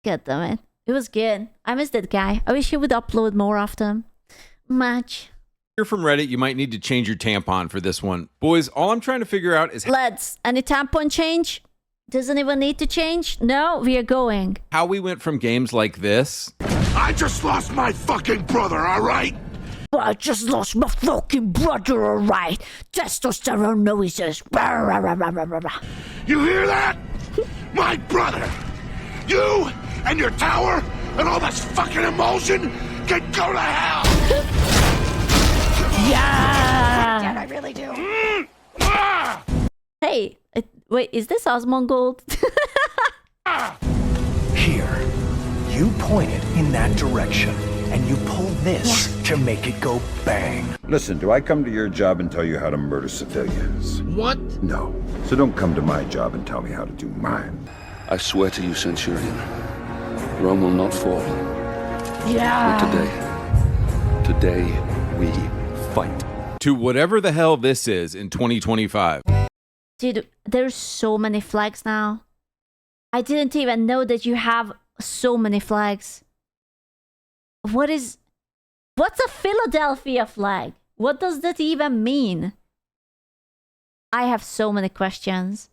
God damn it. It was good. I miss that guy. I wish he would upload more often. Much. You're from Reddit, you might need to change your tampon for this one. Boys, all I'm trying to figure out is Lads, any tampon change? Does anyone need to change? No, we are going. how we went from games like this I just lost my fucking brother, all right? I just lost my fucking brother, alright. Testosterone noises. You hear that? My brother! You and your tower and all this fucking emulsion can go to hell! Yeah! Dad, I really do. Hey, wait, is this Osmongold? Here, you point it in that direction, and you pull this to make it go bang. Listen, do I come to your job and tell you how to murder civilians? What? No. So don't come to my job and tell me how to do mine. I swear to you, Centurion, Rome will not fall. Yeah. Today we fight. to whatever the hell this is in 2025. Dude, there's so many flags now. I didn't even know that you have so many flags. What's a Philadelphia flag? What does that even mean? I have so many questions.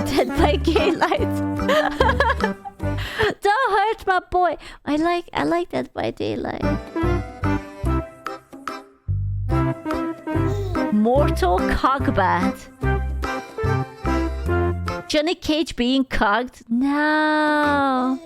Dead by Daylight. Don't hurt my boy. I like Dead by Daylight. Mortal Cogbat. Johnny Cage being cogged? No.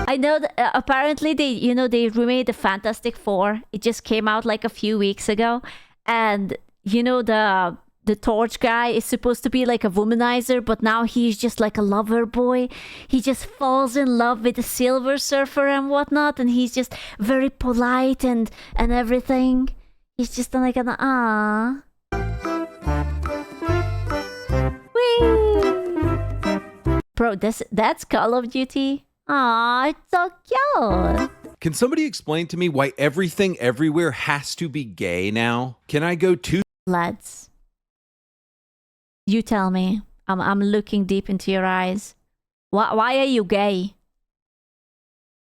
I know that apparently they remade the Fantastic Four. It just came out like a few weeks ago, and the Torch guy is supposed to be like a womanizer, but now he's just like a lover boy. He just falls in love with the Silver Surfer and whatnot, and he's just very polite and everything. He's just like an ah. Bro, that's Call of Duty. Aw, it's so cute. Can somebody explain to me why everything everywhere has to be gay now? Can I go 2 Lads, you tell me. I'm looking deep into your eyes. Why are you gay?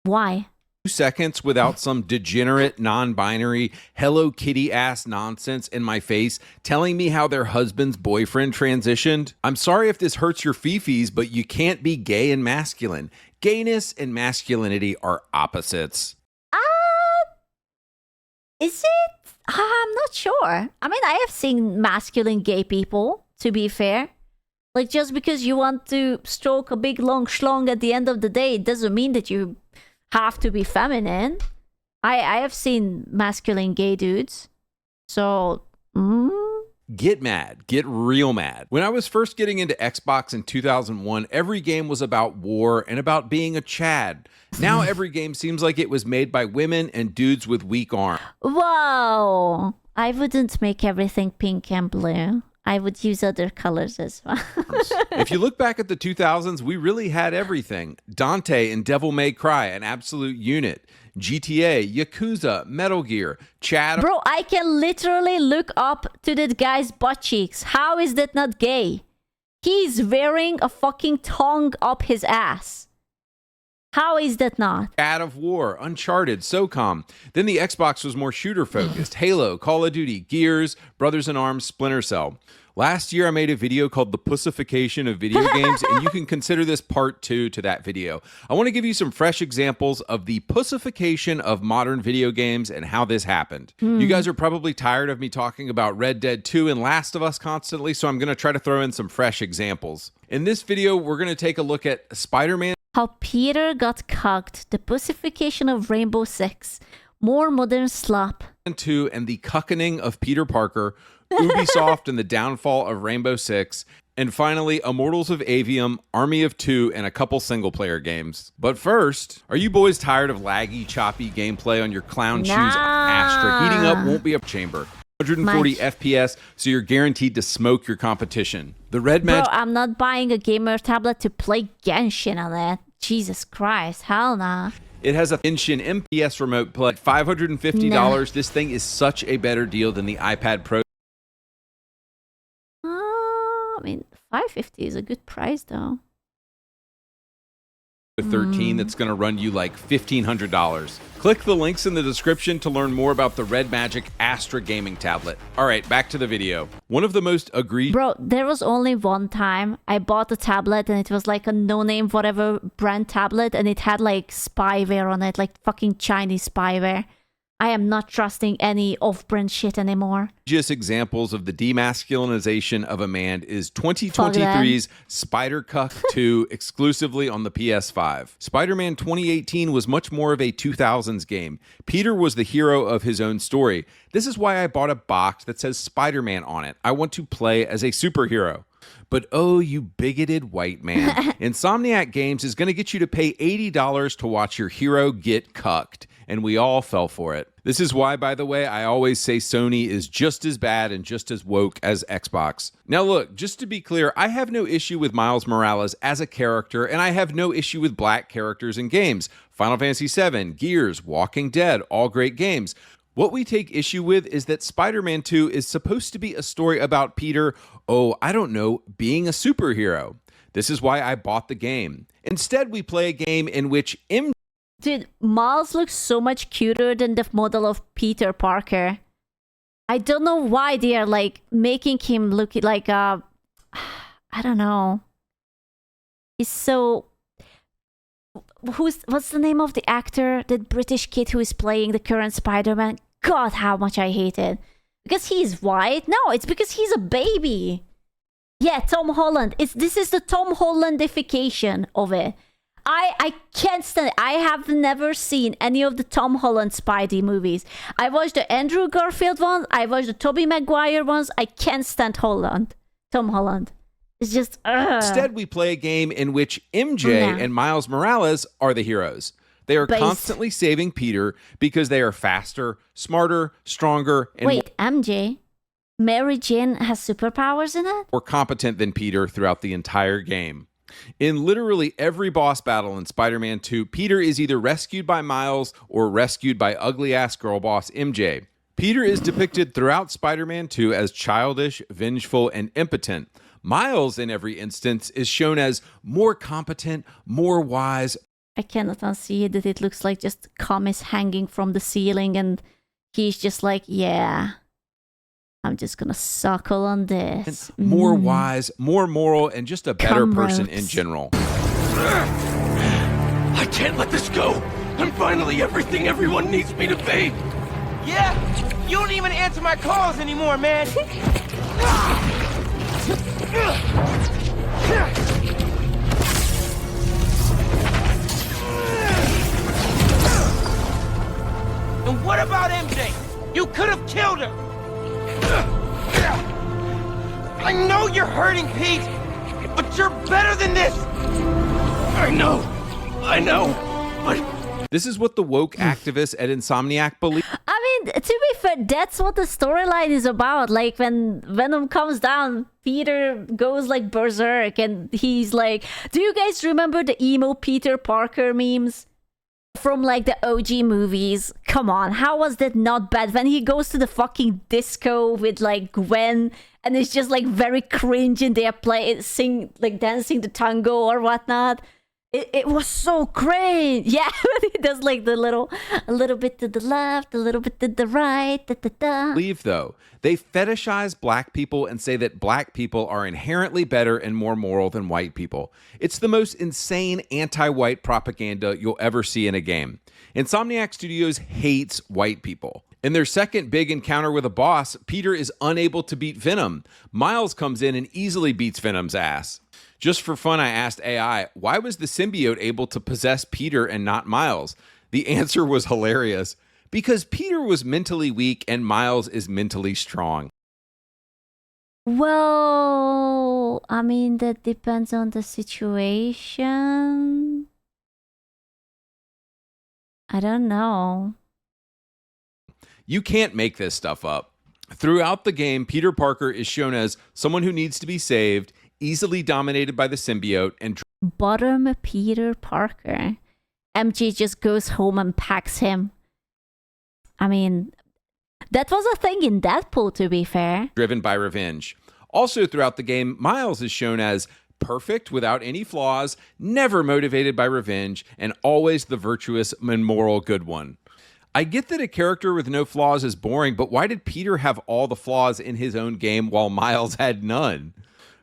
Why? seconds without some degenerate, non-binary, Hello Kitty ass nonsense in my face telling me how their husband's boyfriend transitioned? I'm sorry if this hurts your fifis, but you can't be gay and masculine. Gayness and masculinity are opposites. Is it? I'm not sure. I mean, I have seen masculine gay people, to be fair. Like, just because you want to stroke a big long schlong at the end of the day, it doesn't mean that you have to be feminine. I have seen masculine gay dudes. So, Get mad. Get real mad. When I was first getting into Xbox in 2001, every game was about war and about being a Chad. Now every game seems like it was made by women and dudes with weak arms. Whoa! I wouldn't make everything pink and blue. I would use other colors as well. If you look back at the 2000s, we really had everything. Dante and Devil May Cry, an absolute unit. GTA, Yakuza, Metal Gear, Chad. Bro, I can literally look up to that guy's butt cheeks. How is that not gay? He's wearing a fucking tongue up his ass. How is that not? God of War, Uncharted, SOCOM. Then the Xbox was more shooter focused. Halo, Call of Duty, Gears, Brothers in Arms, Splinter Cell. Last year, I made a video called The Pussification of Video Games, and you can consider this part 2 to that video. I want to give you some fresh examples of the pussification of modern video games and how this happened. You guys are probably tired of me talking about Red Dead 2 and Last of Us constantly, so I'm going to try to throw in some fresh examples. In this video, we're going to take a look at Spider-Man. How Peter got cucked. The pussification of Rainbow Six. More modern slop. 2 and the cuckening of Peter Parker. Ubisoft and the downfall of Rainbow Six, and finally, Immortals of Aveum, Army of Two, and a couple single-player games. But first, are you boys tired of laggy, choppy gameplay on your clown shoes Astra? Heating up won't be a chamber. 140 FPS, so you're guaranteed to smoke your competition. The Red Magic... Bro, I'm not buying a gamer tablet to play Genshin on it. Jesus Christ, hell nah. It has a Inshin MPS remote play, $550. Nah. This thing is such a better deal than the iPad Pro. I mean, $550 is a good price, though. 13 that's going to run you like $1,500. Click the links in the description to learn more about the Red Magic Astra gaming tablet. All right, back to the video. One of the most egregious... Bro, there was only one time I bought a tablet and it was like a no-name whatever brand tablet and it had like spyware on it, like fucking Chinese spyware. I am not trusting any off-brand shit anymore. Just examples of the demasculinization of a man is 2023's Spider-Cuck 2 exclusively on the PS5. Spider-Man 2018 was much more of a 2000s game. Peter was the hero of his own story. This is why I bought a box that says Spider-Man on it. I want to play as a superhero. But oh, you bigoted white man. Insomniac Games is going to get you to pay $80 to watch your hero get cucked. And we all fell for it. This is why, by the way, I always say Sony is just as bad and just as woke as Xbox. Now look, just to be clear, I have no issue with Miles Morales as a character, and I have no issue with black characters in games. Final Fantasy VII, Gears, Walking Dead, all great games. What we take issue with is that Spider-Man 2 is supposed to be a story about Peter, being a superhero. This is why I bought the game. Instead, we play a game in which Dude, Miles looks so much cuter than the model of Peter Parker. I don't know why they are like making him look like I don't know. He's so... What's the name of the actor? The British kid who is playing the current Spider-Man? God, how much I hate it. Because he's white? No, it's because he's a baby. Yeah, Tom Holland. This is the Tom Hollandification of it. I can't stand it. I have never seen any of the Tom Holland Spidey movies. I watched the Andrew Garfield ones. I watched the Tobey Maguire ones. I can't stand Tom Holland. It's just... Instead, we play a game in which MJ and Miles Morales are the heroes. They are constantly saving Peter because they are faster, smarter, stronger, and MJ? Mary Jane has superpowers in it? more competent than Peter throughout the entire game. In literally every boss battle in Spider-Man 2, Peter is either rescued by Miles or rescued by ugly-ass girl boss MJ. Peter is depicted throughout Spider-Man 2 as childish, vengeful, and impotent. Miles, in every instance, is shown as more competent, more wise. I cannot unsee that it looks like just cum is hanging from the ceiling and he's just like, yeah, I'm just gonna suckle on this. More wise, more moral, and just a better person in general. I can't let this go. I'm finally everything everyone needs me to be. Yeah, you don't even answer my calls anymore, man. And what about MJ? You could have killed her. I know you're hurting, Pete, but you're better than this. I know, but... This is what the woke activists at Insomniac believe. I mean, to be fair, that's what the storyline is about. Like, when Venom comes down, Peter goes like berserk and he's like, do you guys remember the emo Peter Parker memes? From like the OG movies? Come on, how was that not bad? When he goes to the fucking disco with like Gwen and it's just like very cringe and they're dancing the tango or whatnot. It was so great. Yeah, he does like a little bit to the left, a little bit to the right. Believe though, they fetishize black people and say that black people are inherently better and more moral than white people. It's the most insane anti-white propaganda you'll ever see in a game. Insomniac Studios hates white people. In their second big encounter with a boss, Peter is unable to beat Venom. Miles comes in and easily beats Venom's ass. Just for fun, I asked AI, why was the symbiote able to possess Peter and not Miles? The answer was hilarious. Because Peter was mentally weak and Miles is mentally strong. Well, I mean, that depends on the situation. I don't know. You can't make this stuff up. Throughout the game, Peter Parker is shown as someone who needs to be saved, easily dominated by the symbiote, and Bottom Peter Parker. MJ just goes home and packs him. I mean, that was a thing in Deadpool, to be fair. Driven by revenge. Also throughout the game, Miles is shown as perfect without any flaws, never motivated by revenge, and always the virtuous and moral good one. I get that a character with no flaws is boring, but why did Peter have all the flaws in his own game while Miles had none?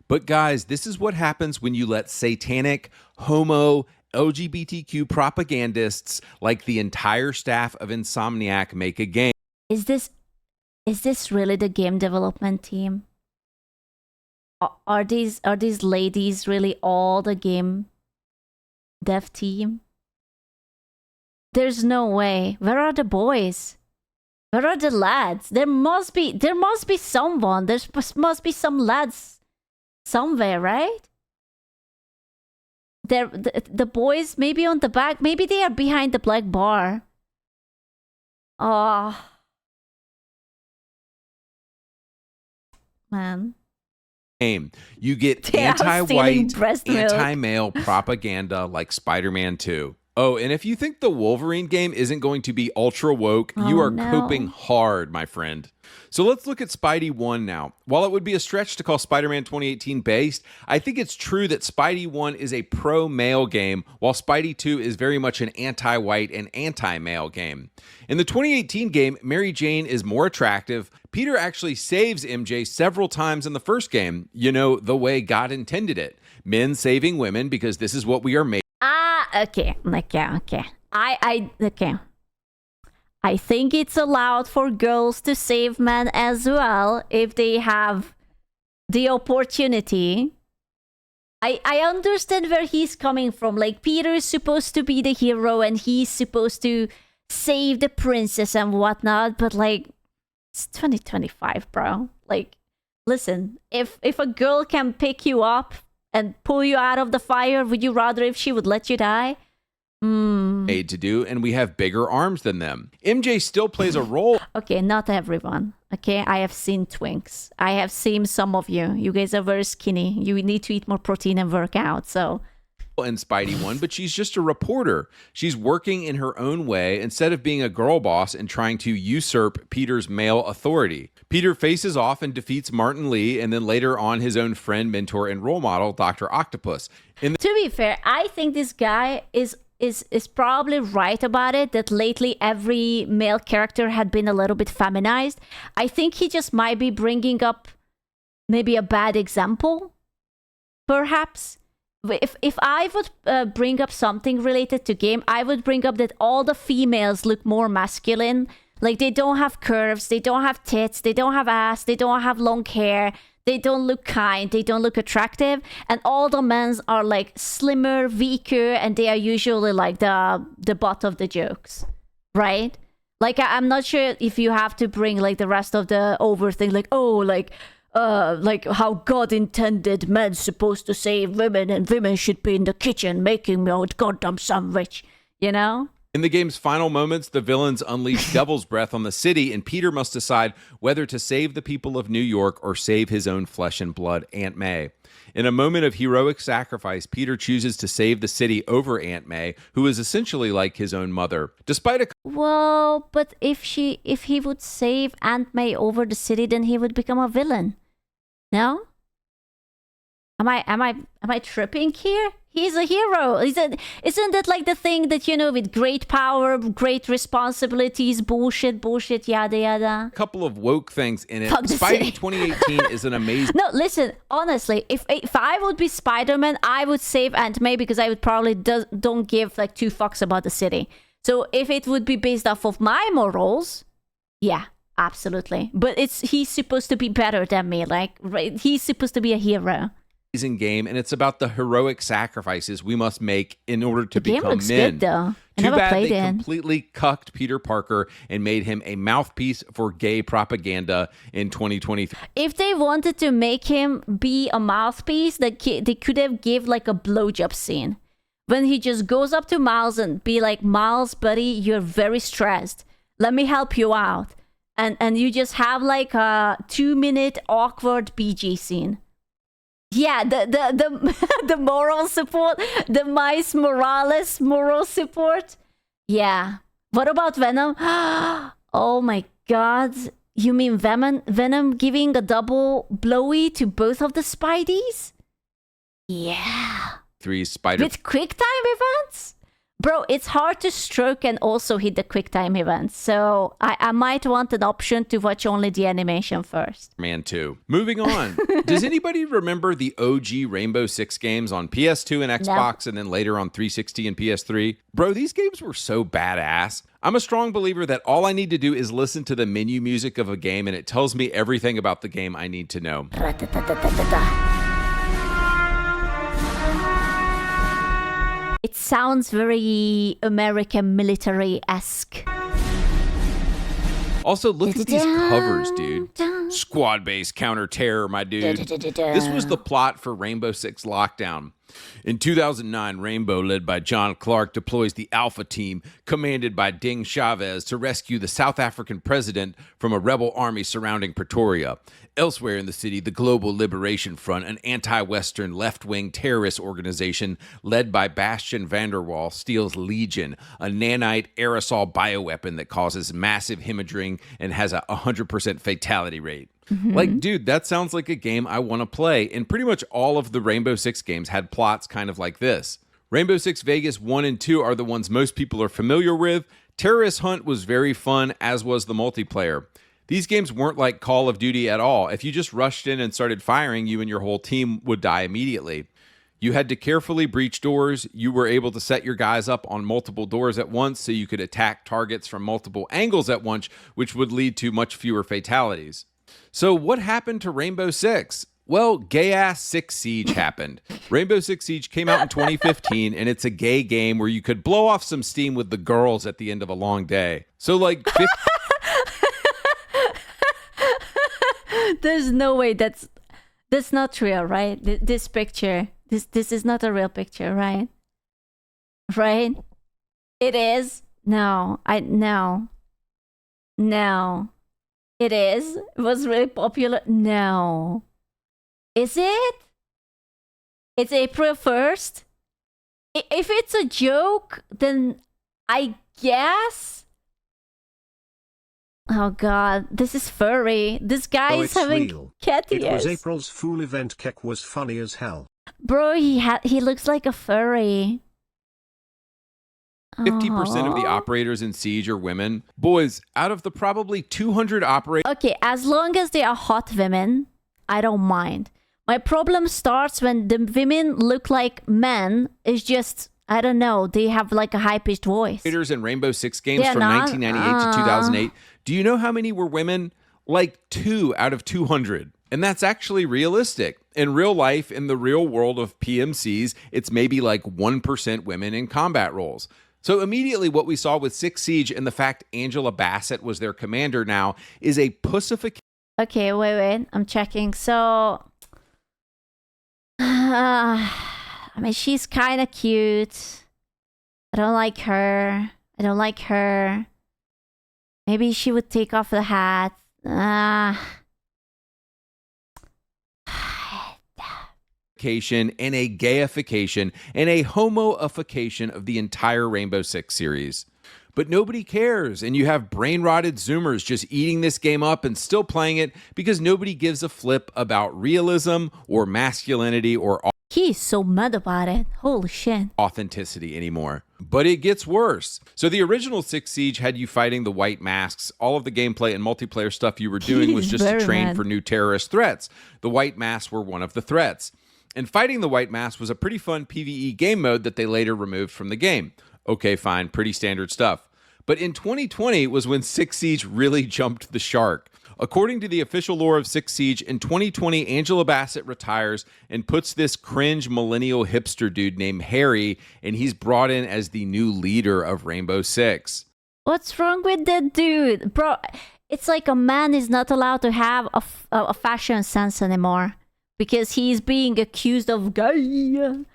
But guys, this is what happens when you let satanic, homo, LGBTQ propagandists like the entire staff of Insomniac make a game. Is this really the game development team? Are these ladies really all the game dev team? There's no way. Where are the boys? Where are the lads? There must be someone. There must be some lads somewhere, right? The boys maybe on the back. Maybe they are behind the black bar. Oh, man. You get anti-white, anti-male propaganda like Spider-Man 2. Oh, and if you think the Wolverine game isn't going to be ultra woke, you are coping hard, my friend. So let's look at Spidey 1 now. While it would be a stretch to call Spider-Man 2018 based, I think it's true that Spidey 1 is a pro-male game, while Spidey 2 is very much an anti-white and anti-male game. In the 2018 game, Mary Jane is more attractive. Peter actually saves MJ several times in the first game, you know, the way God intended it. Men saving women because this is what we are made. Okay. I think it's allowed for girls to save men as well if they have the opportunity. I understand where he's coming from. Like, Peter is supposed to be the hero and he's supposed to save the princess and whatnot, but like, it's 2025, bro. Like, listen, if a girl can pick you up and pull you out of the fire, would you rather if she would let you die? Made to do, and we have bigger arms than them. MJ still plays a role. Okay, not everyone. Okay, I have seen twinks. I have seen some of you. You guys are very skinny. You need to eat more protein and work out, so... In Spidey 1, but she's just a reporter. She's working in her own way instead of being a girl boss and trying to usurp Peter's male authority. Peter faces off and defeats Martin Lee, and then later on his own friend, mentor, and role model, Dr. Octopus. To be fair, I think this guy is probably right about it, that lately every male character had been a little bit feminized. I think he just might be bringing up maybe a bad example, perhaps. If I would bring up something related to game, I would bring up that all the females look more masculine. Like, they don't have curves, they don't have tits, they don't have ass, they don't have long hair, they don't look kind, they don't look attractive, and all the men are like slimmer, weaker, and they are usually like the butt of the jokes, right? Like, I'm not sure if you have to bring like the rest of the over thing, like, oh, like how God intended men supposed to save women, and women should be in the kitchen making me a goddamn sandwich, you know? In the game's final moments, the villains unleash Devil's Breath on the city, and Peter must decide whether to save the people of New York or save his own flesh and blood, Aunt May. In a moment of heroic sacrifice, Peter chooses to save the city over Aunt May, who is essentially like his own mother. Well, but if he would save Aunt May over the city, then he would become a villain. No? Am I tripping here? He's a hero. Isn't that like the thing that, you know, with great power, great responsibilities, bullshit, yada yada? A couple of woke things in it. Spidey 2018 is an amazing... No, listen, honestly, if I would be Spider-Man, I would save Aunt May because I would probably don't give like two fucks about the city. So if it would be based off of my morals, yeah, absolutely. But he's supposed to be better than me. Like, right, he's supposed to be a hero. Game, and it's about the heroic sacrifices we must make in order to become men. The game looks good, though. Too bad they completely cucked Peter Parker and made him a mouthpiece for gay propaganda in 2023. If they wanted to make him be a mouthpiece, they could have give like a blowjob scene when he just goes up to Miles and be like, Miles, buddy, you're very stressed. Let me help you out. And you just have like a 2-minute awkward BG scene. Yeah, the moral support, the Miles Morales moral support. Yeah. What about Venom? Oh my god. You mean Venom giving a double blowy to both of the Spideys? Yeah. 3 Spider. With quick time events? Bro, it's hard to stroke and also hit the quick time events. So I might want an option to watch only the animation first. Man 2. Moving on. Does anybody remember the OG Rainbow Six games on PS2 and Xbox and then later on 360 and PS3? Bro, these games were so badass. I'm a strong believer that all I need to do is listen to the menu music of a game and it tells me everything about the game I need to know. It sounds very American military-esque. Also, look at these covers, dude. Squad-based counter-terror, my dude. This was the plot for Rainbow Six Lockdown. In 2009, Rainbow, led by John Clark, deploys the Alpha Team, commanded by Ding Chavez, to rescue the South African president from a rebel army surrounding Pretoria. Elsewhere in the city, the Global Liberation Front, an anti-Western left-wing terrorist organization led by Bastian Vanderwall, steals Legion, a nanite aerosol bioweapon that causes massive hemorrhaging and has a 100% fatality rate. Like, dude, that sounds like a game I want to play. And pretty much all of the Rainbow Six games had plots kind of like this. Rainbow Six Vegas 1 and 2 are the ones most people are familiar with. Terrorist Hunt was very fun, as was the multiplayer. These games weren't like Call of Duty at all. If you just rushed in and started firing, you and your whole team would die immediately. You had to carefully breach doors. You were able to set your guys up on multiple doors at once so you could attack targets from multiple angles at once, which would lead to much fewer fatalities. So what happened to Rainbow Six? Well, gay-ass Six Siege happened. Rainbow Six Siege came out in 2015, and it's a gay game where you could blow off some steam with the girls at the end of a long day. So, like... There's no way that's not real, right? This picture, this is not a real picture, right? Right? It is? No. It is? It was really popular? No. Is it? It's April 1st? If it's a joke, then I guess... Oh god, this is furry. This guy is having real. cat ears. It was April's Fool event. Keck was funny as hell. Bro, he looks like a furry. 50% of the operators in Siege are women. Boys, out of the probably 200 operators... Okay, as long as they are hot women, I don't mind. My problem starts when the women look like men. It's just, I don't know, they have like a high-pitched voice. ...in Rainbow Six games from 1998 to 2008. Do you know how many were women? Like 2 out of 200. And that's actually realistic. In real life, in the real world of PMCs, it's maybe like 1% women in combat roles. So immediately what we saw with Six Siege and the fact Angela Bassett was their commander now is a pussification. Okay, wait. I'm checking. So, I mean, she's kind of cute. I don't like her. Maybe she would take off the hat. And a gayification and a homoification of the entire Rainbow Six series. But nobody cares, and you have brain-rotted Zoomers just eating this game up and still playing it because nobody gives a flip about realism or masculinity or he's so mad about it. Holy shit. Authenticity anymore. But it gets worse. So the original Six Siege had you fighting the white masks. All of the gameplay and multiplayer stuff you were doing was just to train for new terrorist threats. The white masks were one of the threats. And fighting the white mask was a pretty fun PvE game mode that they later removed from the game. Okay, fine, pretty standard stuff. But in 2020 was when Six Siege really jumped the shark. According to the official lore of Six Siege, in 2020, Angela Bassett retires and puts this cringe millennial hipster dude named Harry, and he's brought in as the new leader of Rainbow Six. What's wrong with that dude? Bro, it's like a man is not allowed to have a fashion sense anymore. Because he's being accused of gay.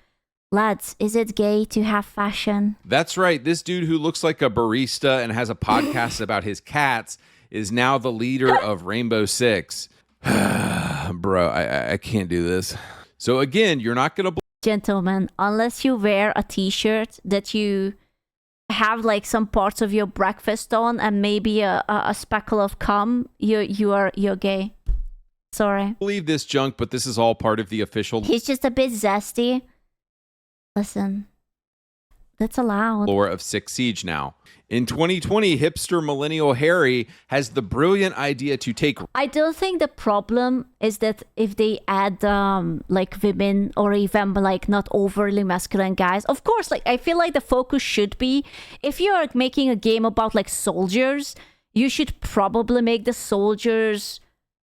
Lads, is it gay to have fashion? That's right. This dude who looks like a barista and has a podcast about his cats is now the leader of Rainbow Six. Bro, I can't do this. So again, you're not going to Gentlemen, unless you wear a t-shirt that you have like some parts of your breakfast on and maybe a speckle of cum, you're gay. Sorry. believe this junk, but this is all part of the official He's just a bit zesty. Listen, that's allowed. lore of Six Siege now. In 2020, hipster millennial Harry has the brilliant idea to take I don't think the problem is that if they add like women or even like not overly masculine guys. Of course, like I feel like the focus should be, if you are making a game about like soldiers, you should probably make the soldiers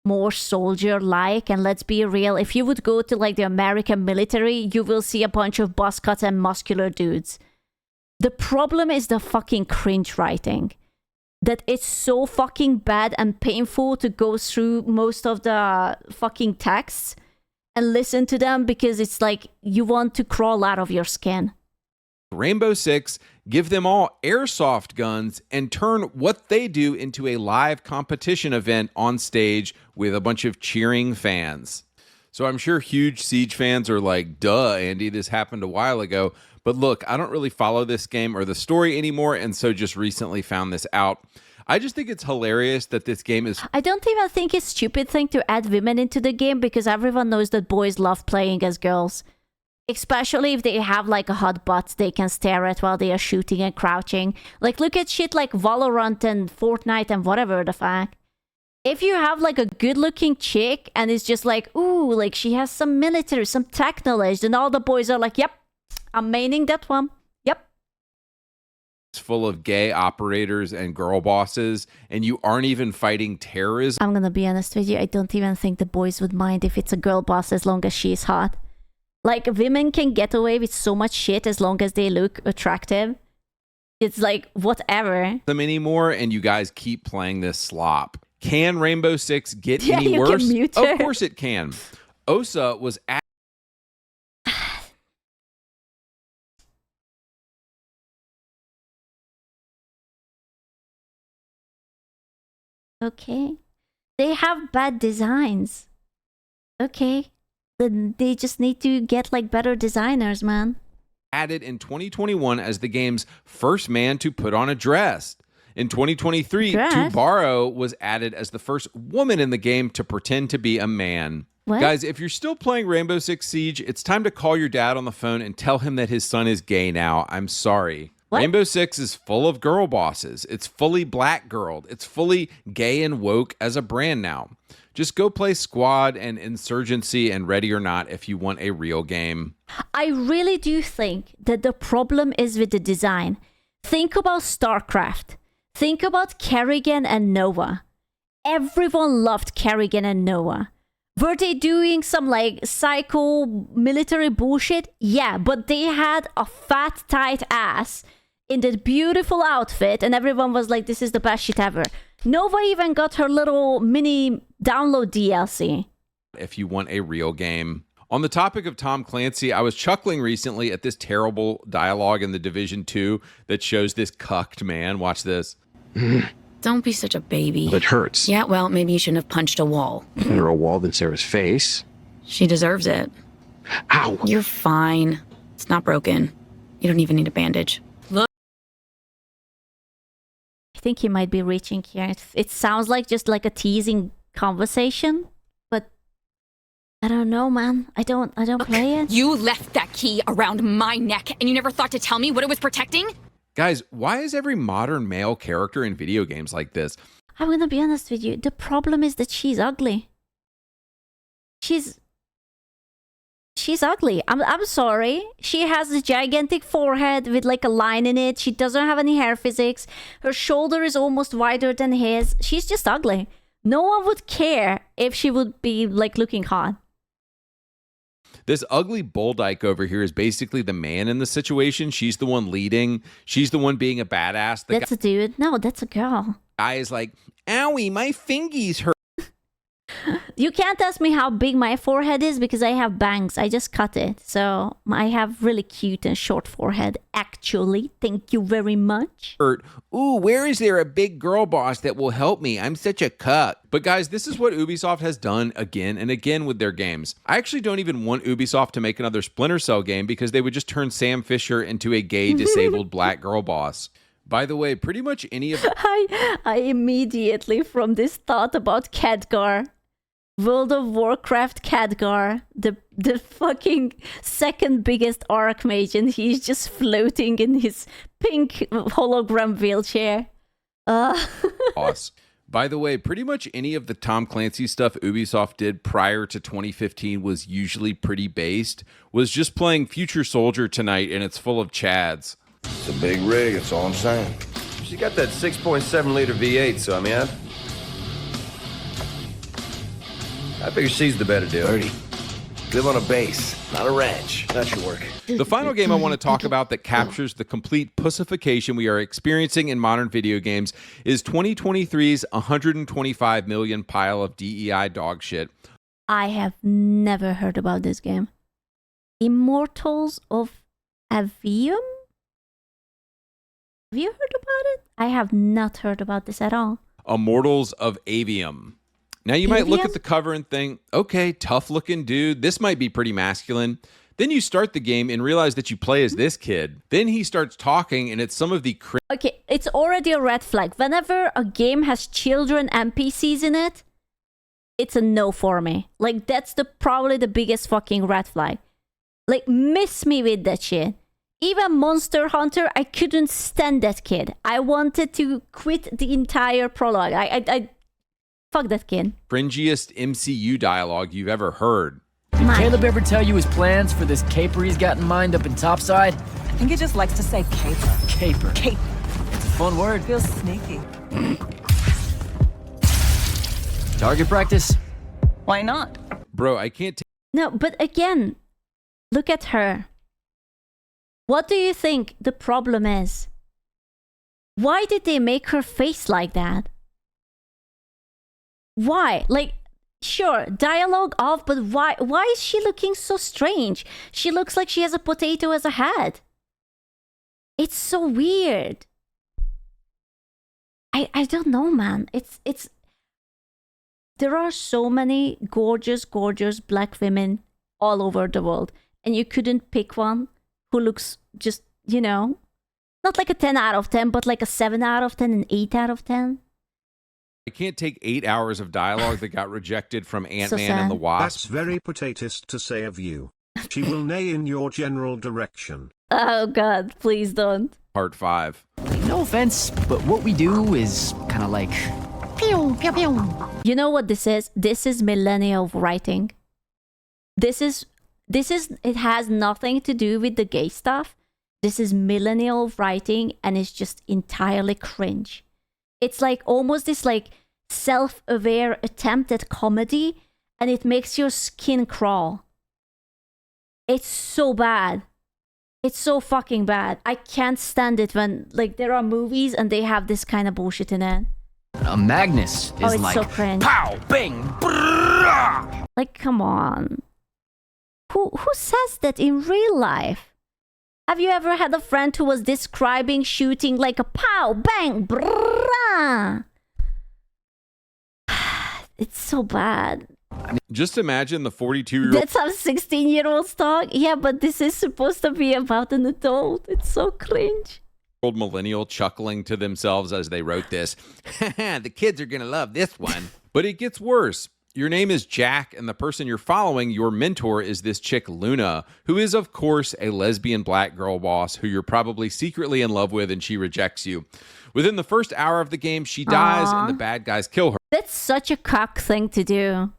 more soldier-like. And let's be real, if you would go to like the American military, you will see a bunch of buzz cuts and muscular dudes. The problem is the fucking cringe writing. That it's so fucking bad and painful to go through most of the fucking texts and listen to them because it's like you want to crawl out of your skin. Rainbow Six, give them all airsoft guns, and turn what they do into a live competition event on stage with a bunch of cheering fans. So I'm sure huge Siege fans are like, duh, Andy, this happened a while ago. But look, I don't really follow this game or the story anymore, and so just recently found this out. I just think it's hilarious that this game is... I don't even think it's a stupid thing to add women into the game because everyone knows that boys love playing as girls. Especially if they have like a hot butt they can stare at while they are shooting and crouching. Like look at shit like Valorant and Fortnite and whatever the fuck. If you have like a good looking chick and it's just like, ooh, like she has some military, some tech knowledge, then all the boys are like, yep, I'm maining that one. Yep. It's full of gay operators and girl bosses, and you aren't even fighting terrorism. I'm gonna be honest with you, I don't even think the boys would mind if it's a girl boss as long as she's hot. Like, women can get away with so much shit as long as they look attractive. It's like, whatever. Them anymore, and you guys keep playing this slop. Can Rainbow Six get Yeah, any you worse? can mute her. Of course it can. Osa was at Okay. They have bad designs. Okay. Then they just need to get like better designers, man. added in 2021 as the game's first man to put on a dress. In 2023, Dress? Tubaro was added as the first woman in the game to pretend to be a man. What? Guys, if you're still playing Rainbow Six Siege, it's time to call your dad on the phone and tell him that his son is gay now. I'm sorry. What? Rainbow Six is full of girl bosses. It's fully black girled. It's fully gay and woke as a brand now. Just go play Squad and Insurgency and Ready or Not if you want a real game. I really do think that the problem is with the design. Think about StarCraft. Think about Kerrigan and Noah. Everyone loved Kerrigan and Noah. Were they doing some like psycho military bullshit? Yeah, but they had a fat, tight ass in that beautiful outfit, and everyone was like, this is the best shit ever. Nova even got her little mini download DLC. If you want a real game. On the topic of Tom Clancy, I was chuckling recently at this terrible dialogue in The Division 2 that shows this cucked man. Watch this. Don't be such a baby. It hurts. Yeah, well, maybe you shouldn't have punched a wall. Better a wall than Sarah's face. She deserves it. Ow! You're fine. It's not broken. You don't even need a bandage. Look. I think he might be reaching here. It sounds like just like a teasing conversation, but I don't know, man. I don't play it. You left that key around my neck and you never thought to tell me what it was protecting? Guys, why is every modern male character in video games like this? I'm gonna be honest with you. The problem is that she's ugly. She's ugly. I'm sorry. She has a gigantic forehead with like a line in it. She doesn't have any hair physics. Her shoulder is almost wider than his. She's just ugly. No one would care if she would be like looking hot. This ugly bull dyke over here is basically the man in the situation. She's the one leading. She's the one being a badass. The That's a dude. No, that's a girl. guy is like, owie, my fingies hurt. You can't ask me how big my forehead is because I have bangs. I just cut it. So I have really cute and short forehead, actually. Thank you very much. Ooh, where is there a big girl boss that will help me? I'm such a cuck. But guys, this is what Ubisoft has done again and again with their games. I actually don't even want Ubisoft to make another Splinter Cell game because they would just turn Sam Fisher into a gay, disabled black girl boss. By the way, pretty much any of... I immediately, from this thought about Khadgar, World of Warcraft Khadgar, the fucking second biggest archmage, and he's just floating in his pink hologram wheelchair. Boss. By the way, pretty much any of the Tom Clancy stuff Ubisoft did prior to 2015 was usually pretty based. Was just playing Future Soldier tonight, and it's full of Chads. It's a big rig, that's all I'm saying. She got that 6.7 liter V8, so I mean, I figure she's the better deal. Birdie, live on a base, not a ranch. That should work. The final game I want to talk about that captures the complete pussification we are experiencing in modern video games is 2023's 125 million pile of DEI dog shit. I have never heard about this game. Immortals of Aveum? Have you heard about it? I have not heard about this at all. Immortals of Aveum. Now you might look at the cover and think, okay, tough looking dude, this might be pretty masculine. Then you start the game and realize that you play as this kid. Then he starts talking and it's some of the Okay, it's already a red flag. Whenever a game has children NPCs in it, it's a no for me. Like, that's probably the biggest fucking red flag. Like, miss me with that shit. Even Monster Hunter, I couldn't stand that kid. I wanted to quit the entire prologue. I fuck that kid. Cringiest MCU dialogue you've ever heard. Did Caleb ever tell you his plans for this caper he's got in mind up in Topside? I think he just likes to say caper. Caper. Caper. It's a fun word. Feels sneaky. Target practice? Why not? Bro, I can't take... No, but again, look at her. What do you think the problem is? Why did they make her face like that? Why? Like, sure, dialogue off, but why is she looking so strange? She looks like she has a potato as a head. It's so weird. I don't know, man. It's there are so many gorgeous black women all over the world, and you couldn't pick one who looks just, you know, not like a 10 out of 10, but like a 7 out of 10, an 8 out of 10. I can't take 8 hours of dialogue that got rejected from Ant-Man So and the Wasp. That's very potatist to say of you. She will neigh in your general direction. Oh God, please don't. Part 5. No offense, but what we do is kind of like... Pew, pew, pew. You know what this is? This is millennial writing. This is, it has nothing to do with the gay stuff. This is millennial writing, and it's just entirely cringe. It's like almost this like self-aware attempt at comedy, and it makes your skin crawl. It's so bad. It's so fucking bad. I can't stand it when like there are movies and they have this kind of bullshit in it. Magnus is it's like so cringe. pow, bang, brrrah. Like, come on. Who says that in real life? Have you ever had a friend who was describing shooting like a pow, bang, brrrah? It's so bad. Just imagine the 42-year-old... That's how 16-year-olds talk? Yeah, but this is supposed to be about an adult. It's so cringe. millennial chuckling to themselves as they wrote this. The kids are going to love this one. But it gets worse. Your name is Jack, and the person you're following, your mentor, is this chick Luna, who is, of course, a lesbian black girl boss who you're probably secretly in love with, and she rejects you. Within the first hour of the game, she dies, and the bad guys kill her. That's such a cock thing to do.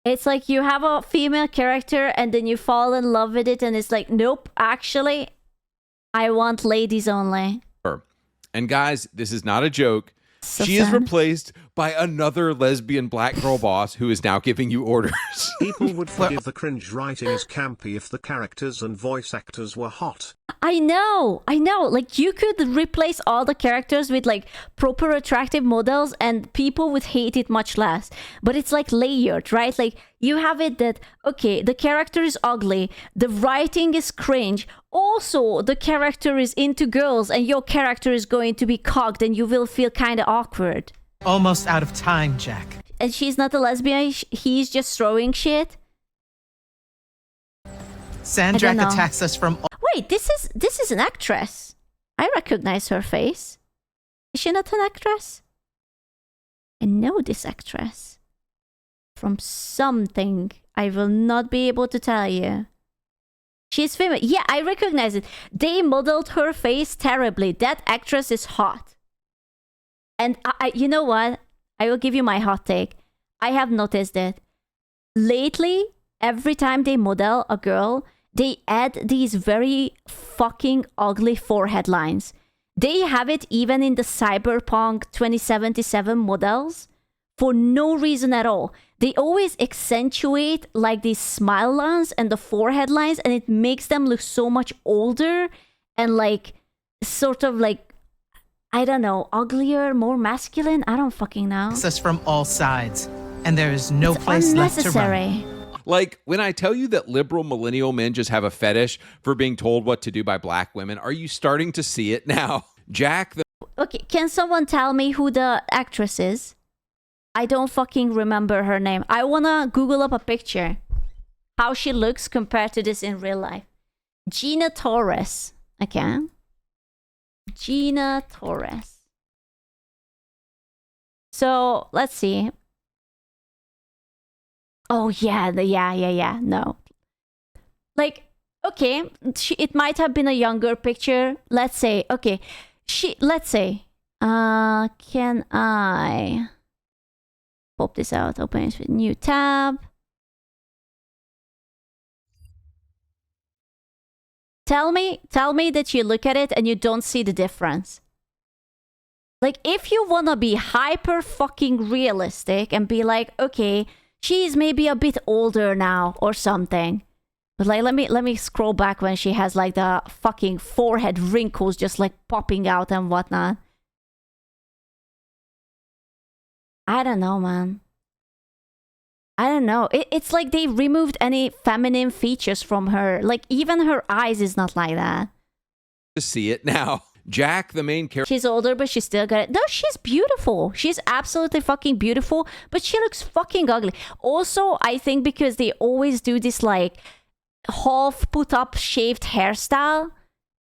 It's like you have a female character, and then you fall in love with it, and it's like, nope, actually, I want ladies only. And guys, this is not a joke. So she is sad. replaced by another lesbian black girl boss who is now giving you orders. People would forgive the cringe writing as campy if the characters and voice actors were hot. I know. Like, you could replace all the characters with, like, proper attractive models and people would hate it much less. But it's, like, layered, right? Like, you have it that, okay, the character is ugly, the writing is cringe, also the character is into girls and your character is going to be cocked and you will feel kind of awkward. Almost out of time, Jack. And she's not a lesbian, he's just throwing shit? Sandrak attacks us from... Wait, this is an actress. I recognize her face. Is she not an actress? I know this actress. From something. I will not be able to tell you. She's famous. Yeah, I recognize it. They modeled her face terribly. That actress is hot. And you know what? I will give you my hot take. I have noticed it. Lately, every time they model a girl, they add these very fucking ugly forehead lines. They have it even in the Cyberpunk 2077 models for no reason at all. They always accentuate like these smile lines and the forehead lines, and it makes them look so much older and like sort of like, I don't know, uglier, more masculine. I don't fucking know. Us from all sides, and there is no It's place left to unnecessary. run. Like, when I tell you that liberal millennial men just have a fetish for being told what to do by black women, are you starting to see it now? Jack, Okay, can someone tell me who the actress is? I don't fucking remember her name. I wanna Google up a picture. How she looks compared to this in real life. Gina Torres. Okay. Gina Torres. So, let's see. Oh, yeah. No. Like, okay. It might have been a younger picture. Let's say, okay. Let's say, can I pop this out? Open it with new tab. Tell me that you look at it and you don't see the difference. Like, if you wanna be hyper fucking realistic and be like, okay, she's maybe a bit older now or something. But like, let me scroll back when she has like the fucking forehead wrinkles just like popping out and whatnot. I don't know, man. I don't know. It's like they removed any feminine features from her. Like, even her eyes is not like that. to see it now. Jack, the main character. She's older, but she still got it. No, she's beautiful. She's absolutely fucking beautiful, but she looks fucking ugly. Also, I think because they always do this like half put up shaved hairstyle,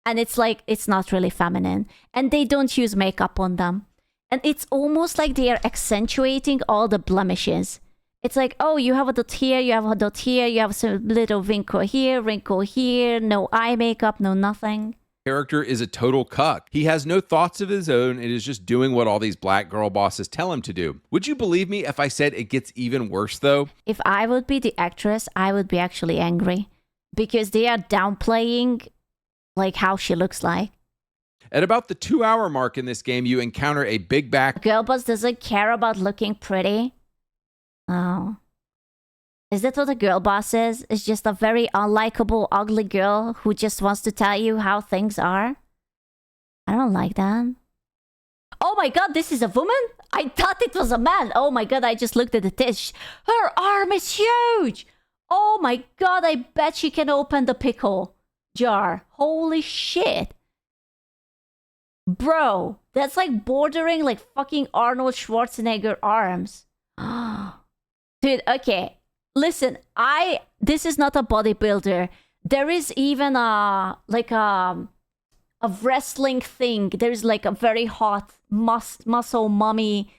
and it's like, it's not really feminine. And they don't use makeup on them. And it's almost like they are accentuating all the blemishes. It's like, oh, you have a dot here, you have a dot here, you have some little wrinkle here, no eye makeup, no nothing. Character is a total cuck. He has no thoughts of his own and is just doing what all these black girl bosses tell him to do. Would you believe me if I said it gets even worse though? If I would be the actress, I would be actually angry because they are downplaying like how she looks like. At about the 2-hour mark in this game, you encounter a big back. Girl boss doesn't care about looking pretty. Oh. Is that what a girl boss is? It's just a very unlikable, ugly girl who just wants to tell you how things are? I don't like that. Oh my god, this is a woman? I thought it was a man. Oh my god, I just looked at the dish. Her arm is huge! Oh my god, I bet she can open the pickle jar. Holy shit. Bro, that's like bordering like fucking Arnold Schwarzenegger arms. Dude, okay. Listen, this is not a bodybuilder. There is even a wrestling thing. There's like a very hot muscle mommy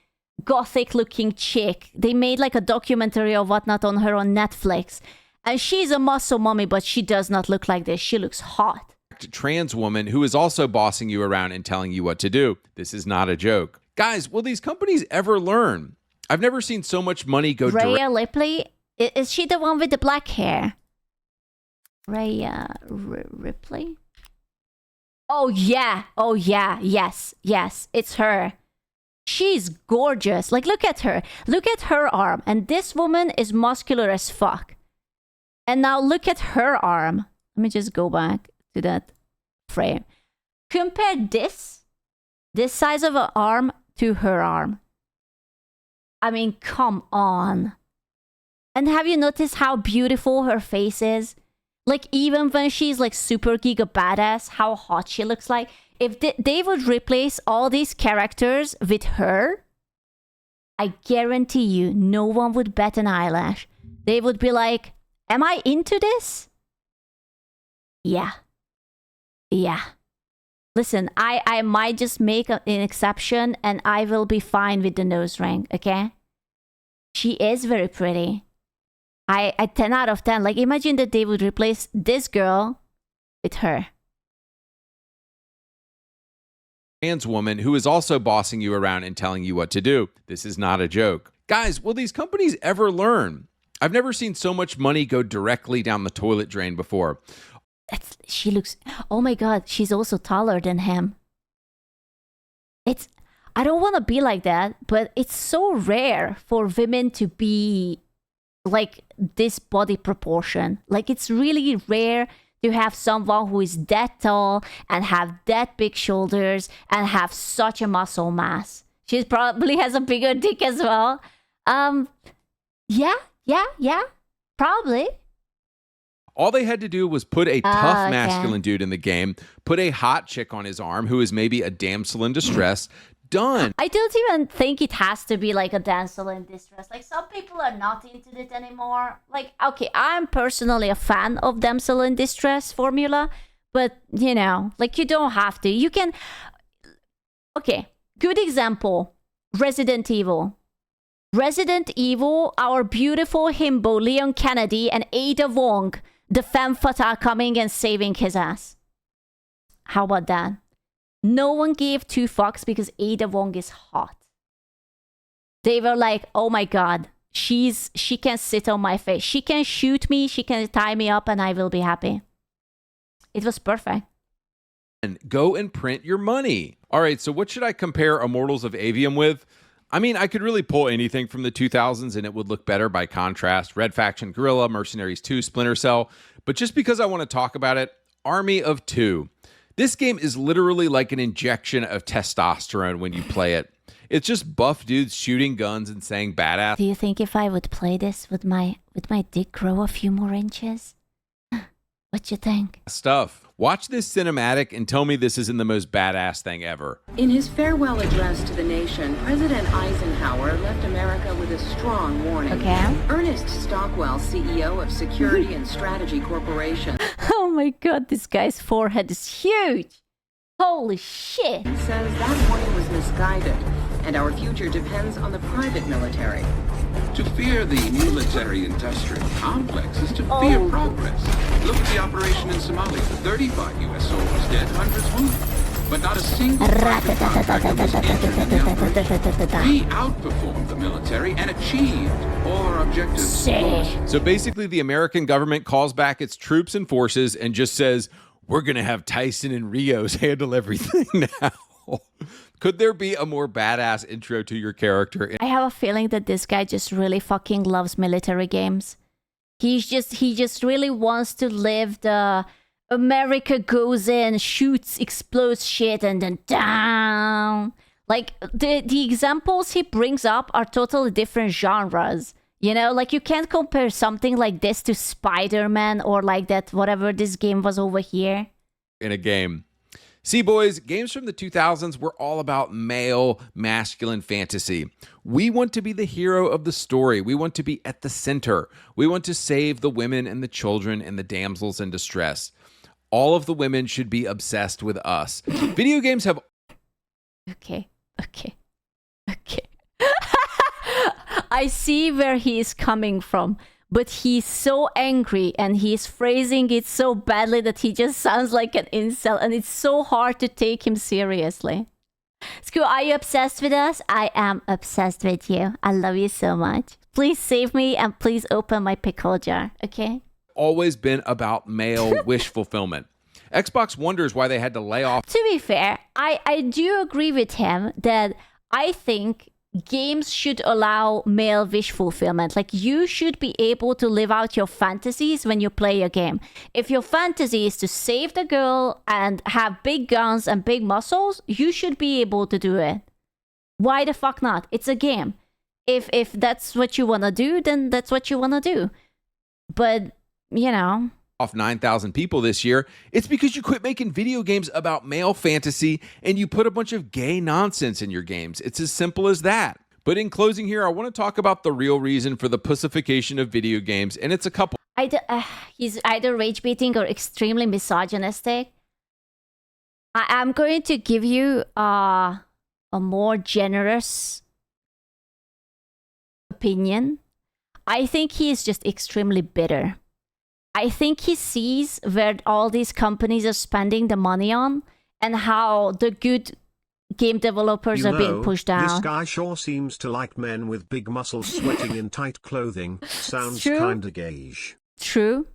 gothic looking chick. They made like a documentary or whatnot on her on Netflix. And she's a muscle mommy, but she does not look like this. She looks hot. Trans woman who is also bossing you around and telling you what to do. This is not a joke. Guys, will these companies ever learn? I've never seen so much money go Rhea Ripley? Is she the one with the black hair? Rhea Ripley? Oh yeah. Yes. It's her. She's gorgeous. Like, look at her. Look at her arm. And this woman is muscular as fuck. And now look at her arm. Let me just go back to that frame. Compare this size of an arm to her arm. I mean, come on. And have you noticed how beautiful her face is? Like, even when she's like super giga badass, how hot she looks like. If they would replace all these characters with her, I guarantee you no one would bat an eyelash. They would be like, am I into this? Yeah. Listen, I might just make an exception and I will be fine with the nose ring, okay? She is very pretty. I 10 out of 10. Like, imagine that they would replace this girl with her. Trans woman who is also bossing you around and telling you what to do. This is not a joke. Guys, will these companies ever learn? I've never seen so much money go directly down the toilet drain before. She looks... Oh my god, she's also taller than him. I don't want to be like that, but it's so rare for women to be like this body proportion. Like, it's really rare to have someone who is that tall and have that big shoulders and have such a muscle mass. She probably has a bigger dick as well. Yeah, probably. All they had to do was put a tough masculine dude in the game, put a hot chick on his arm who is maybe a damsel in distress. Done. I don't even think it has to be like a damsel in distress. Like, some people are not into it anymore. Like, okay, I'm personally a fan of damsel in distress formula, but you know, like, you don't have to. You can. Okay, good example. Resident Evil. Our beautiful himbo Leon Kennedy and Ada Wong, the femme fatale, coming and saving his ass. How about that? No one gave two fucks because Ada Wong is hot. They were like, oh my god, she can sit on my face. She can shoot me, she can tie me up, and I will be happy. It was perfect. And go and print your money. All right, so what should I compare Immortals of Aveum with? I mean, I could really pull anything from the 2000s and it would look better by contrast. Red Faction Guerrilla, Mercenaries 2, Splinter Cell. But just because I want to talk about it, Army of Two. This game is literally like an injection of testosterone when you play it. It's just buff dudes shooting guns and saying badass. Do you think if I would play this, would my dick grow a few more inches? What you think? Stuff. Watch this cinematic and tell me this isn't the most badass thing ever. In his farewell address to the nation, President Eisenhower left America with a strong warning. Okay. Ernest Stockwell, CEO of Security and Strategy Corporation. Oh my god, this guy's forehead is huge. Holy shit. He says that warning was misguided, and our future depends on the private military. To fear the military-industrial complex is to fear progress. Look at the operation in Somalia. 35 U.S. soldiers dead, hundreds wounded. But not a single private contractor was injured in the operation. We outperformed the military and achieved all our objectives. So basically, the American government calls back its troops and forces and just says, we're going to have Tyson and Rios handle everything now. Could there be a more badass intro to your character? I have a feeling that this guy just really fucking loves military games. He just really wants to live the America goes in, shoots, explodes shit, and then down. Like, the examples he brings up are totally different genres. You know, like, you can't compare something like this to Spider-Man or like that, whatever this game was over here. In a game. See, boys, games from the 2000s were all about male, masculine fantasy. We want to be the hero of the story. We want to be at the center. We want to save the women and the children and the damsels in distress. All of the women should be obsessed with us. Video games have... Okay. I see where he is coming from. But he's so angry and he's phrasing it so badly that he just sounds like an incel, and it's so hard to take him seriously. Screw, are you obsessed with us? I am obsessed with you. I love you so much. Please save me and please open my pickle jar, okay? Always been about male wish fulfillment. Xbox wonders why they had to lay off. To be fair, I do agree with him that I think games should allow male wish fulfillment. Like, you should be able to live out your fantasies when you play a game. If your fantasy is to save the girl and have big guns and big muscles, you should be able to do it. Why the fuck not? It's a game. If that's what you want to do, then that's what you want to do. But, you know, off 9,000 people this year, it's because you quit making video games about male fantasy and you put a bunch of gay nonsense in your games. It's as simple as that. But in closing here, I want to talk about the real reason for the pussification of video games, and it's a couple. He's either rage baiting or extremely misogynistic. I'm going to give you a more generous opinion. I think he is just extremely bitter. I think he sees where all these companies are spending the money on and how the good game developers are being pushed down. This guy sure seems to like men with big muscles sweating in tight clothing. Sounds True. kinda gayish. True.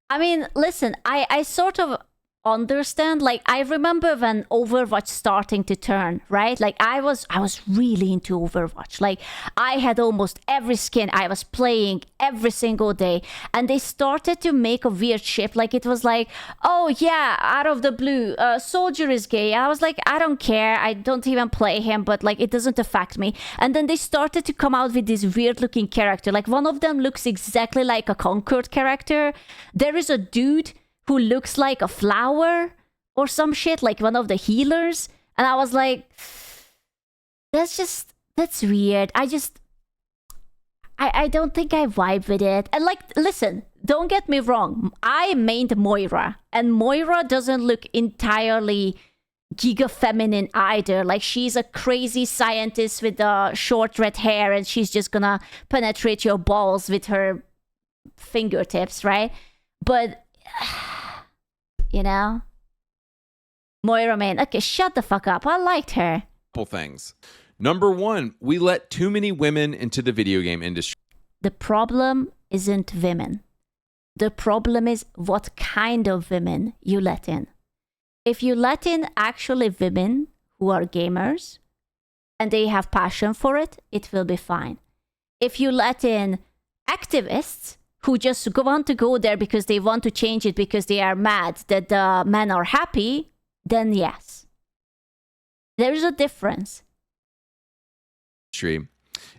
I mean, listen, I sort of understand. Like, I remember when Overwatch starting to turn, right? Like, I was really into Overwatch. Like, I had almost every skin. I was playing every single day, and they started to make a weird shift. Like, it was like, oh yeah, out of the blue, Soldier is gay. I was like, I don't care. I don't even play him, but like, it doesn't affect me. And then they started to come out with this weird looking character. Like, one of them looks exactly like a Concord character. There is a dude who looks like a flower or some shit, like one of the healers. And I was like, that's weird. I don't think I vibe with it. And like, listen, don't get me wrong. I mained Moira, and Moira doesn't look entirely giga feminine either. Like, she's a crazy scientist with short red hair, and she's just gonna penetrate your balls with her fingertips, right? But you know, Moira, man, okay, shut the fuck up. I liked her. Couple things. Number one, we let too many women into the video game industry. The problem isn't women. The problem is what kind of women you let in. If you let in actually women who are gamers and they have passion for it, it will be fine. If you let in activists who just want to go there because they want to change it because they are mad that the men are happy, then yes. There's a difference.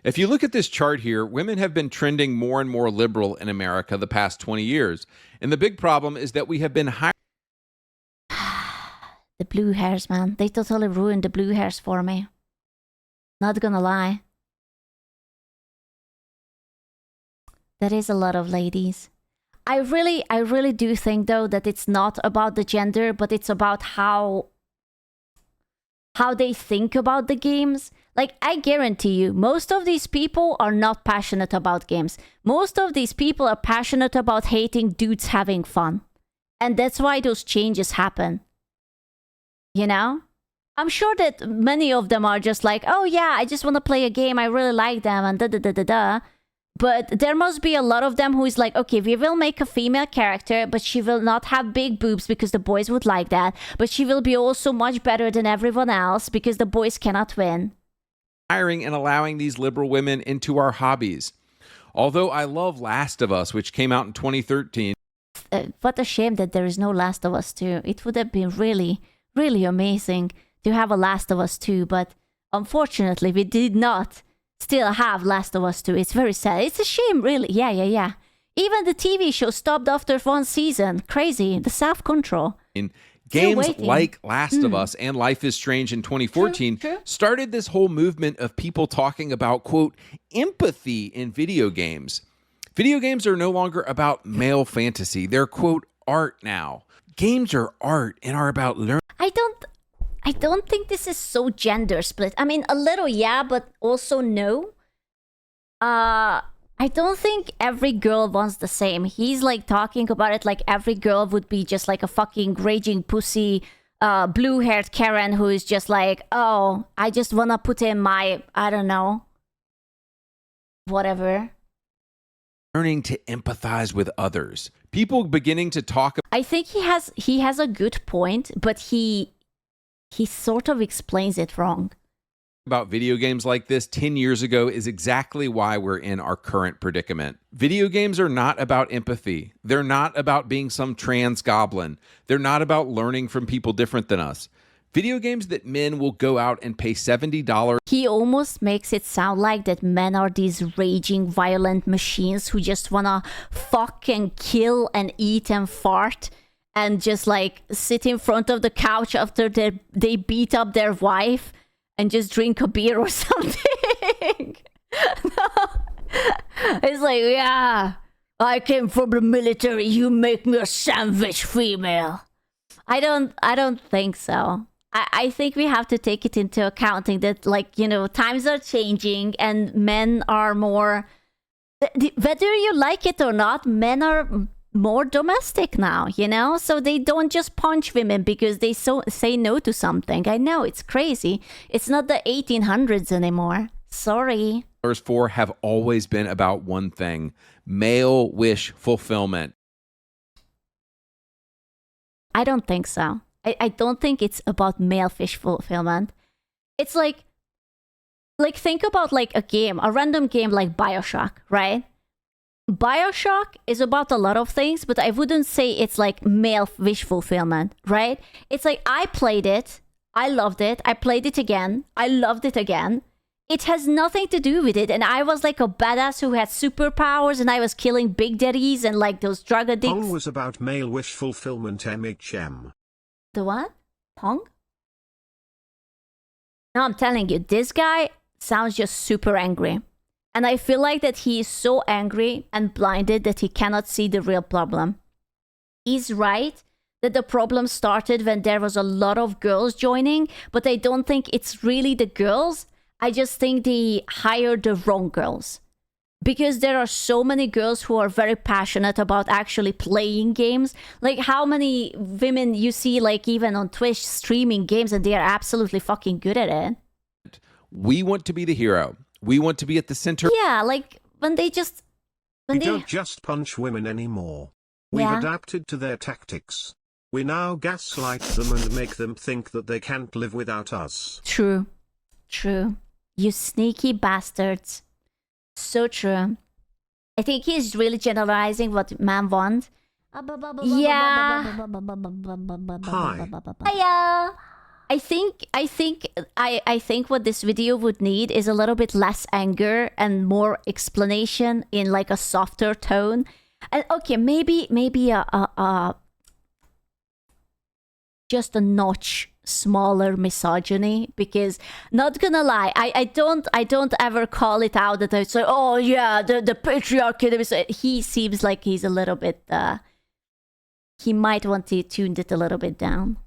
If you look at this chart here, women have been trending more and more liberal in America the past 20 years. And the big problem is that we have been hiring. The blue hairs, man. They totally ruined the blue hairs for me. Not gonna lie. There is a lot of ladies. I really do think, though, that it's not about the gender, but it's about how they think about the games. Like, I guarantee you, most of these people are not passionate about games. Most of these people are passionate about hating dudes having fun. And that's why those changes happen. You know? I'm sure that many of them are just like, oh yeah, I just want to play a game, I really like them, and da-da-da-da-da. But there must be a lot of them who is like, okay, we will make a female character, but she will not have big boobs because the boys would like that. But she will be also much better than everyone else because the boys cannot win. Hiring and allowing these liberal women into our hobbies. Although I love Last of Us, which came out in 2013. What a shame that there is no Last of Us 2. It would have been really, really amazing to have a Last of Us 2, but unfortunately we did not still have Last of Us 2. It's very sad. It's a shame, really. Yeah. Even the TV show stopped after one season. Crazy. The self-control. In games like Last of Us and Life is Strange in 2014 started this whole movement of people talking about, quote, empathy in video games. Video games are no longer about male fantasy. They're, quote, art now. Games are art and are about learning. I don't think this is so gender split. I mean, a little yeah, but also no. I don't think every girl wants the same. He's like talking about it like every girl would be just like a fucking raging pussy, blue-haired Karen who is just like, oh, I just wanna put in my, I don't know, whatever. Learning to empathize with others. People beginning to talk. I think he has a good point, but he sort of explains it wrong. about video games like this 10 years ago is exactly why we're in our current predicament. Video games are not about empathy. They're not about being some trans goblin. They're not about learning from people different than us. Video games that men will go out and pay $70. He almost makes it sound like that men are these raging, violent machines who just wanna fuck and kill and eat and fart and just like sit in front of the couch after they beat up their wife and just drink a beer or something. It's like, yeah, I came from the military. You make me a sandwich female. I don't think so. I think we have to take it into accounting that, like, you know, times are changing and men are more, whether you like it or not, men are more domestic now, you know? So they don't just punch women because they say no to something. I know, it's crazy. It's not the 1800s anymore. Sorry. For have always been about one thing: male wish fulfillment. I don't think so. I don't think it's about male fish fulfillment. It's like think about like a random game like BioShock, right? BioShock is about a lot of things, but I wouldn't say it's like male wish fulfillment, right? It's like I played it, I loved it, I played it again, I loved it again. It has nothing to do with it, and I was like a badass who had superpowers, and I was killing big daddies and like those drug addicts. Pong was about male wish fulfillment, MHM. The what? Pong? No, I'm telling you, this guy sounds just super angry. And I feel like that he is so angry and blinded that he cannot see the real problem. He's right that the problem started when there was a lot of girls joining, but I don't think it's really the girls. I just think they hired the wrong girls. Because there are so many girls who are very passionate about actually playing games. Like how many women you see like even on Twitch streaming games and they are absolutely fucking good at it. We want to be the hero. We want to be at the center. Yeah, like when they just... We don't just punch women anymore. We've adapted to their tactics. We now gaslight them and make them think that they can't live without us. True. True. You sneaky bastards. So true. I think he's really generalizing what men want. Yeah. Hiya. I think what this video would need is a little bit less anger and more explanation in like a softer tone. And okay, maybe just a notch smaller misogyny, because not gonna lie, I don't ever call it out that I say, oh yeah, the patriarchy. He seems like he's a little bit he might want to tune it a little bit down.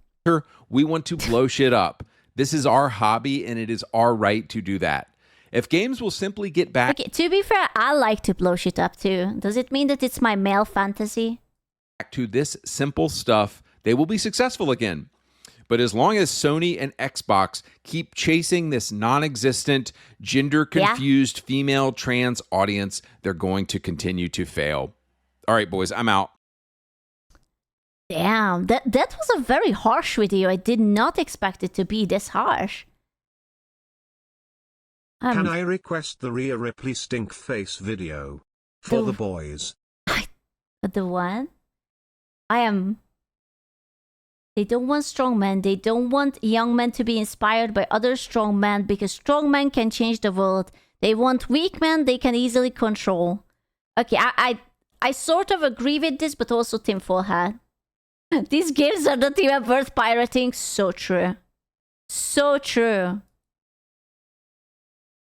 We want to blow shit up. This is our hobby and it is our right to do that. If games will simply get back... Okay, to be fair, I like to blow shit up too. Does it mean that it's my male fantasy? Back to this simple stuff, they will be successful again. But as long as Sony and Xbox keep chasing this non-existent, gender-confused female trans audience, they're going to continue to fail. All right, boys, I'm out. Damn, that was a very harsh video. I did not expect it to be this harsh. Can I request the Rhea Ripley stink face video? For the boys. The one? They don't want strong men. They don't want young men to be inspired by other strong men because strong men can change the world. They want weak men they can easily control. Okay, I sort of agree with this, but also tinfoil hat. These games are not even worth pirating. So true. So true.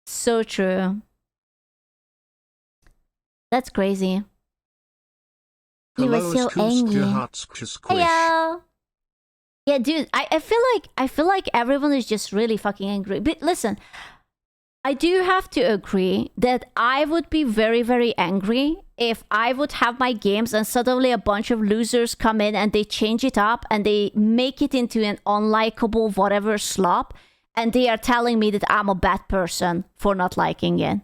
So true. That's crazy. He was so angry. Hello. Yeah, dude, I feel like everyone is just really fucking angry. But listen, I do have to agree that I would be very, very angry if I would have my games and suddenly a bunch of losers come in and they change it up and they make it into an unlikable whatever slop and they are telling me that I'm a bad person for not liking it.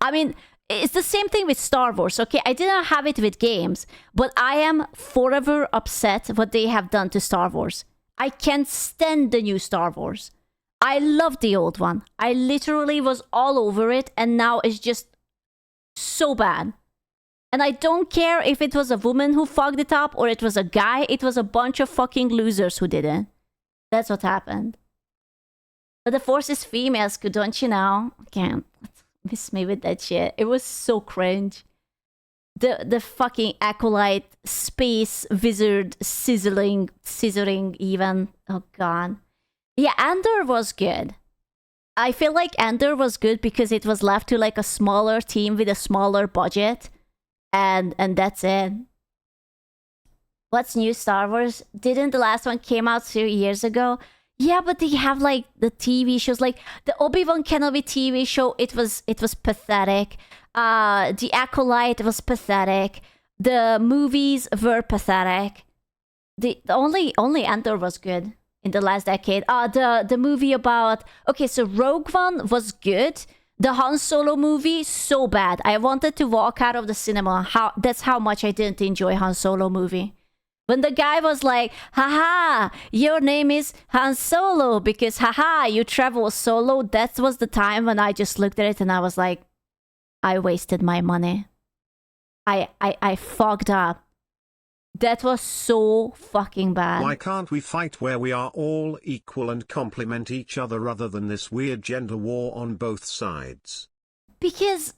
I mean, it's the same thing with Star Wars, okay? I didn't have it with games, but I am forever upset what they have done to Star Wars. I can't stand the new Star Wars. I love the old one. I literally was all over it, and now it's just so bad. And I don't care if it was a woman who fucked it up or it was a guy. It was a bunch of fucking losers who did it. That's what happened. But the Force is females, don't you know? Can't miss me with that shit. It was so cringe. The fucking acolyte space wizard scissoring even. Oh god. Yeah, Andor was good. I feel like Andor was good because it was left to like a smaller team with a smaller budget. And that's it. What's new, Star Wars? Didn't the last one came out 2 years ago? Yeah, but they have like the TV shows, like the Obi-Wan Kenobi TV show. It was pathetic. The Acolyte was pathetic. The movies were pathetic. The only Andor was good in the last decade. The movie about, okay, so Rogue One was good. The Han Solo movie, so bad. I wanted to walk out of the cinema. That's how much I didn't enjoy Han Solo movie. When the guy was like, haha, your name is Han Solo because haha, you travel solo. That was the time when I just looked at it and I was like, I wasted my money. I fucked up. That was so fucking bad. Why can't we fight where we are all equal and complement each other rather than this weird gender war on both sides? Because,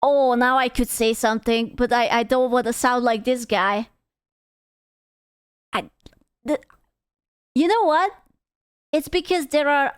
oh, now I could say something, but I don't want to sound like this guy. You know what? It's because there are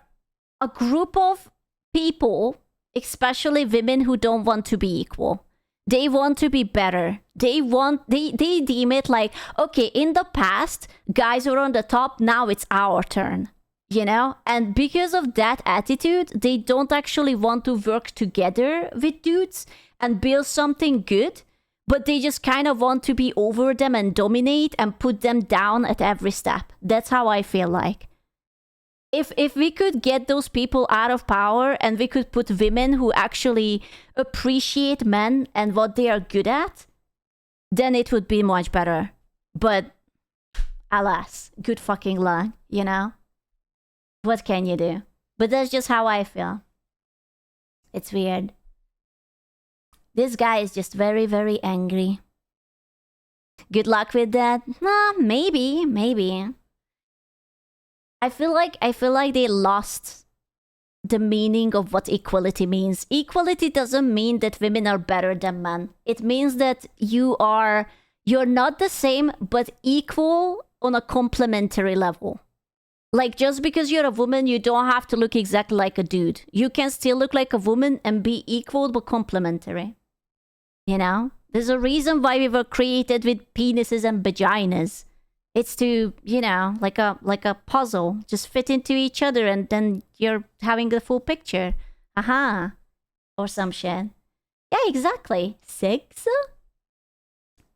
a group of people, especially women, who don't want to be equal. They want to be better. They deem it like, okay, in the past, guys were on the top, now it's our turn. You know? And because of that attitude, they don't actually want to work together with dudes and build something good, but they just kind of want to be over them and dominate and put them down at every step. That's how I feel like. If we could get those people out of power and we could put women who actually appreciate men and what they are good at, then it would be much better. But alas, good fucking luck, you know? What can you do? But that's just how I feel. It's weird. This guy is just very, very angry. Good luck with that? Maybe. I feel like they lost the meaning of what equality means. Equality doesn't mean that women are better than men. It means that you're not the same, but equal on a complementary level. Like, just because you're a woman, you don't have to look exactly like a dude. You can still look like a woman and be equal but complementary. You know? There's a reason why we were created with penises and vaginas. It's to, you know, like a puzzle. Just fit into each other and then you're having the full picture. Aha. Or some shit. Yeah, exactly. Sex?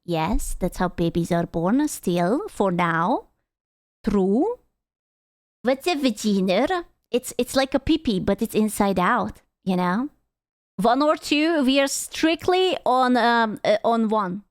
Yes, that's how babies are born still, for now. True. What's a vagina? It's like a pee-pee, but it's inside out, you know? 1 or 2, we are strictly on 1.